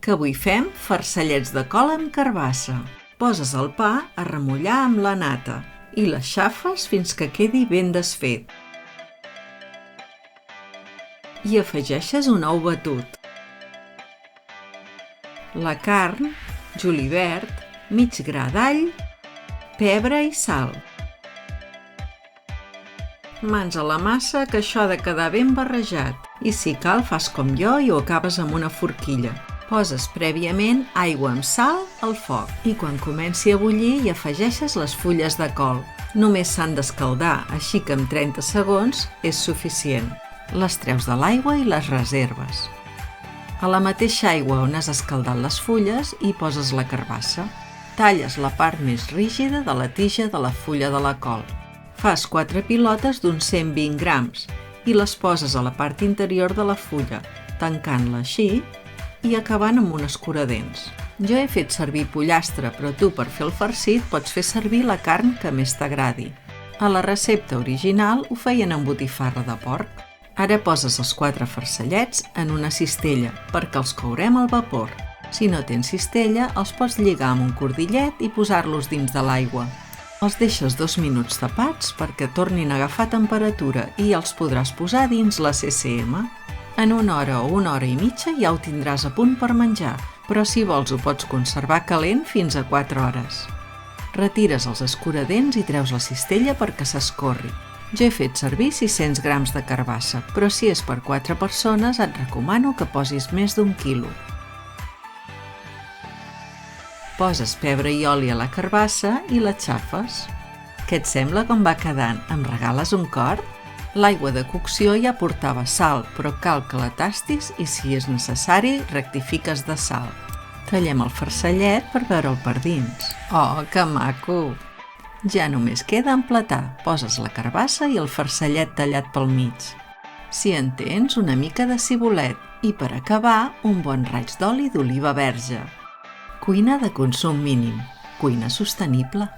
que avui fem farcellets de col amb carbassa. Poses el pa a remullar amb la nata i les xafes fins que quedi ben desfet. I afegeixes un ou batut. La carn, julivert, mig gra d'all, pebre i sal. Mans a la massa, que això ha de quedar ben barrejat. I si cal, fas com jo i ho acabes amb una forquilla. Poses prèviament aigua amb sal al foc i quan comenci a bullir hi afegeixes les fulles de col. Només s'han d'escaldar, així que en 30 segons és suficient. Les treus de l'aigua i les reserves. A la mateixa aigua on has escaldat les fulles hi poses la carbassa. Talles la part més rígida de la tija de la fulla de la col. Fas 4 pilotes d'uns 120 grams i les poses a la part interior de la fulla, tancant-la així i acabant amb un escuradents. Jo he fet servir pollastre, però tu per fer el farcit pots fer servir la carn que més t'agradi. A la recepta original ho feien amb botifarra de porc. Ara poses els 4 farcellets en una cistella perquè els courem al vapor. Si no tens cistella, els pots lligar amb un cordillet i posar-los dins de l'aigua. Els deixes 2 minuts tapats perquè tornin a agafar temperatura i els podràs posar dins la CCM. En 1 hora o 1 hora i mitja ja ho tindràs a punt per menjar, però si vols ho pots conservar calent fins a 4 hores. Retires els escuradents i treus la cistella perquè s'escorri. Jo he fet servir 600 grams de carbassa, però si és per 4 persones et recomano que posis més d'1 quilo. Poses pebre i oli a la carbassa i la xafes. Què et sembla com va quedant? Em regales un cor? L'aigua de cocció ja portava sal, però cal que la tastis i si és necessari rectifiques de sal. Tallem el farcellet per veure'l per dins. Oh, que maco! Ja només queda emplatar. Poses la carbassa i el farcellet tallat pel mig. Si en tens, una mica de cibulet i per acabar un bon raig d'oli d'oliva verge. Cuina de consum mínim, cuina sostenible.